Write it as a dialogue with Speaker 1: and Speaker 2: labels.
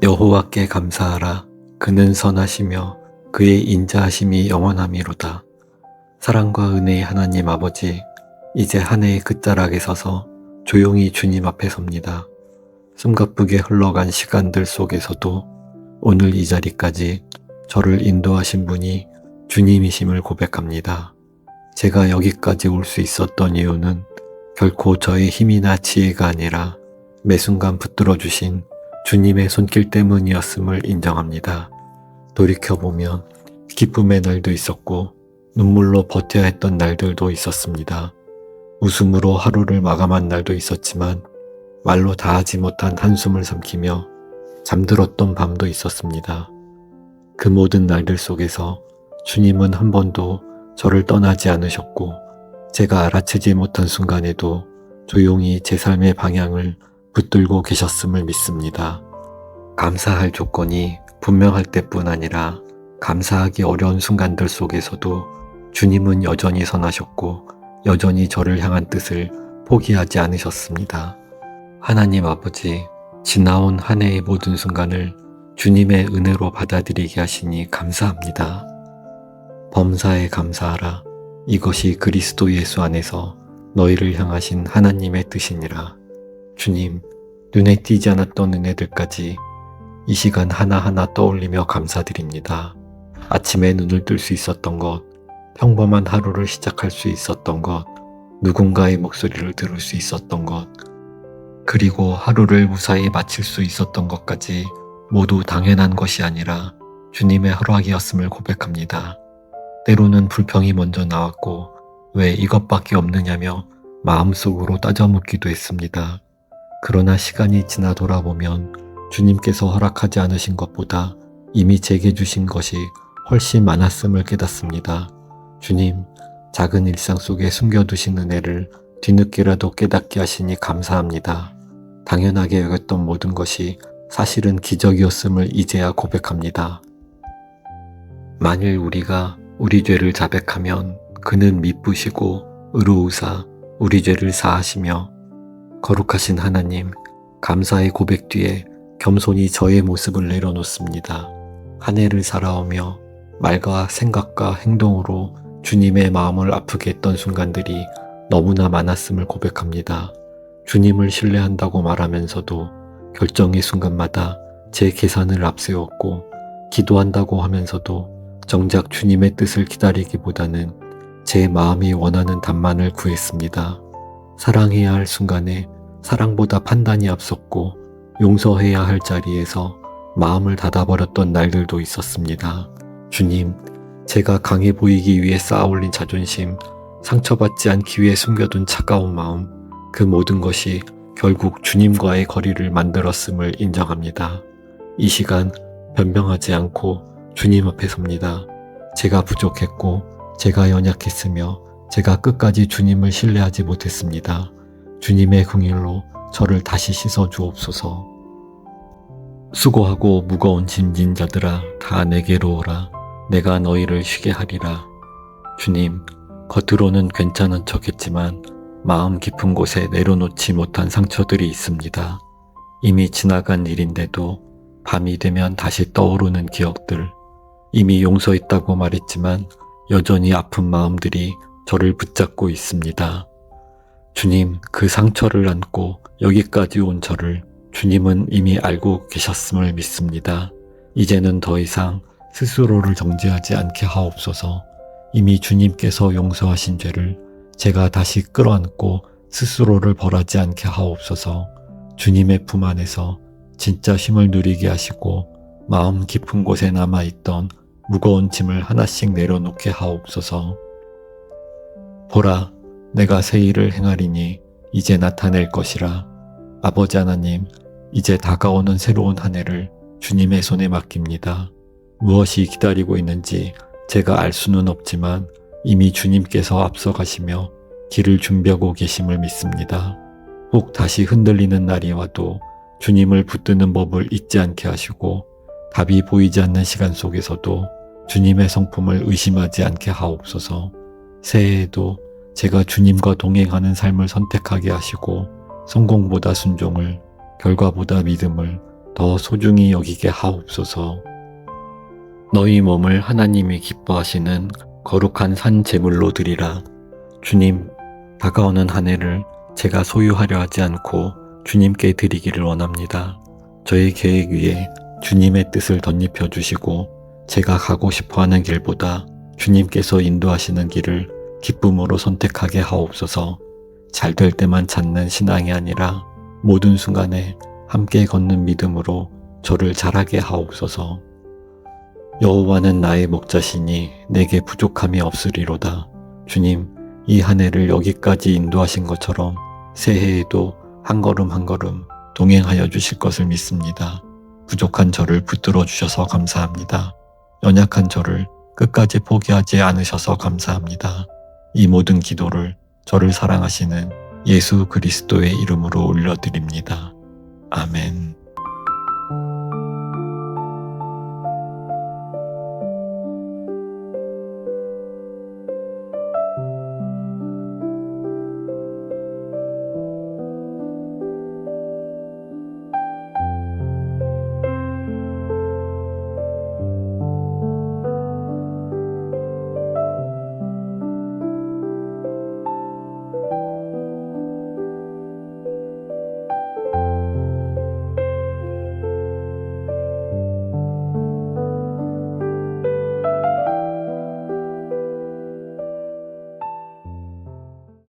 Speaker 1: 여호와께 감사하라. 그는 선하시며 그의 인자하심이 영원함이로다. 사랑과 은혜의 하나님 아버지, 이제 한 해의 끝자락에 서서 조용히 주님 앞에 섭니다. 숨가쁘게 흘러간 시간들 속에서도 오늘 이 자리까지 저를 인도하신 분이 주님이심을 고백합니다. 제가 여기까지 올 수 있었던 이유는 결코 저의 힘이나 지혜가 아니라 매 순간 붙들어 주신 주님의 손길 때문이었음을 인정합니다. 돌이켜보면 기쁨의 날도 있었고 눈물로 버텨야 했던 날들도 있었습니다. 웃음으로 하루를 마감한 날도 있었지만 말로 다하지 못한 한숨을 삼키며 잠들었던 밤도 있었습니다. 그 모든 날들 속에서 주님은 한 번도 저를 떠나지 않으셨고 제가 알아채지 못한 순간에도 조용히 제 삶의 방향을 붙들고 계셨음을 믿습니다. 감사할 조건이 분명할 때뿐 아니라 감사하기 어려운 순간들 속에서도 주님은 여전히 선하셨고 여전히 저를 향한 뜻을 포기하지 않으셨습니다. 하나님 아버지, 지나온 한 해의 모든 순간을 주님의 은혜로 받아들이게 하시니 감사합니다. 범사에 감사하라. 이것이 그리스도 예수 안에서 너희를 향하신 하나님의 뜻이니라. 주님, 눈에 띄지 않았던 은혜들까지 이 시간 하나하나 떠올리며 감사드립니다. 아침에 눈을 뜰 수 있었던 것, 평범한 하루를 시작할 수 있었던 것, 누군가의 목소리를 들을 수 있었던 것, 그리고 하루를 무사히 마칠 수 있었던 것까지 모두 당연한 것이 아니라 주님의 허락이었음을 고백합니다. 때로는 불평이 먼저 나왔고 왜 이것밖에 없느냐며 마음속으로 따져묻기도 했습니다. 그러나 시간이 지나 돌아보면 주님께서 허락하지 않으신 것보다 이미 제게 주신 것이 훨씬 많았음을 깨닫습니다. 주님, 작은 일상 속에 숨겨두신 은혜를 뒤늦게라도 깨닫게 하시니 감사합니다. 당연하게 여겼던 모든 것이 사실은 기적이었음을 이제야 고백합니다. 만일 우리가 우리 죄를 자백하면 그는 미쁘시고 의로우사 우리 죄를 사하시며 거룩하신 하나님, 감사의 고백 뒤에 겸손히 저의 모습을 내려놓습니다. 한 해를 살아오며 말과 생각과 행동으로 주님의 마음을 아프게 했던 순간들이 너무나 많았음을 고백합니다. 주님을 신뢰한다고 말하면서도 결정의 순간마다 제 계산을 앞세웠고 기도한다고 하면서도 정작 주님의 뜻을 기다리기보다는 제 마음이 원하는 답만을 구했습니다. 사랑해야 할 순간에 사랑보다 판단이 앞섰고 용서해야 할 자리에서 마음을 닫아버렸던 날들도 있었습니다. 주님, 제가 강해 보이기 위해 쌓아올린 자존심, 상처받지 않기 위해 숨겨둔 차가운 마음, 그 모든 것이 결국 주님과의 거리를 만들었음을 인정합니다. 이 시간 변명하지 않고 주님 앞에 섭니다. 제가 부족했고 제가 연약했으며 제가 끝까지 주님을 신뢰하지 못했습니다. 주님의 긍휼로 저를 다시 씻어 주옵소서. 수고하고 무거운 짐진 자들아 다 내게로 오라. 내가 너희를 쉬게 하리라. 주님, 겉으로는 괜찮은 척했지만 마음 깊은 곳에 내려놓지 못한 상처들이 있습니다. 이미 지나간 일인데도 밤이 되면 다시 떠오르는 기억들, 이미 용서했다고 말했지만 여전히 아픈 마음들이 저를 붙잡고 있습니다. 주님, 그 상처를 안고 여기까지 온 저를 주님은 이미 알고 계셨음을 믿습니다. 이제는 더 이상 스스로를 정죄하지 않게 하옵소서. 이미 주님께서 용서하신 죄를 제가 다시 끌어안고 스스로를 벌하지 않게 하옵소서. 주님의 품 안에서 진짜 쉼을 누리게 하시고 마음 깊은 곳에 남아있던 무거운 짐을 하나씩 내려놓게 하옵소서. 보라, 내가 새 일을 행하리니 이제 나타낼 것이라. 아버지 하나님, 이제 다가오는 새로운 한 해를 주님의 손에 맡깁니다. 무엇이 기다리고 있는지 제가 알 수는 없지만 이미 주님께서 앞서가시며 길을 준비하고 계심을 믿습니다. 혹 다시 흔들리는 날이 와도 주님을 붙드는 법을 잊지 않게 하시고 답이 보이지 않는 시간 속에서도 주님의 성품을 의심하지 않게 하옵소서. 새해에도 제가 주님과 동행하는 삶을 선택하게 하시고 성공보다 순종을, 결과보다 믿음을, 더 소중히 여기게 하옵소서. 너희 몸을 하나님이 기뻐하시는 거룩한 산 제물로 드리라. 주님, 다가오는 한 해를 제가 소유하려 하지 않고 주님께 드리기를 원합니다. 저의 계획 위에 주님의 뜻을 덧입혀 주시고 제가 가고 싶어하는 길보다 주님께서 인도하시는 길을 기쁨으로 선택하게 하옵소서. 잘 될 때만 찾는 신앙이 아니라 모든 순간에 함께 걷는 믿음으로 저를 자라게 하옵소서. 여호와는 나의 목자시니 내게 부족함이 없으리로다. 주님, 이 한 해를 여기까지 인도하신 것처럼 새해에도 한 걸음 한 걸음 동행하여 주실 것을 믿습니다. 부족한 저를 붙들어 주셔서 감사합니다. 연약한 저를 끝까지 포기하지 않으셔서 감사합니다. 이 모든 기도를 저를 사랑하시는 예수 그리스도의 이름으로 올려드립니다. 아멘.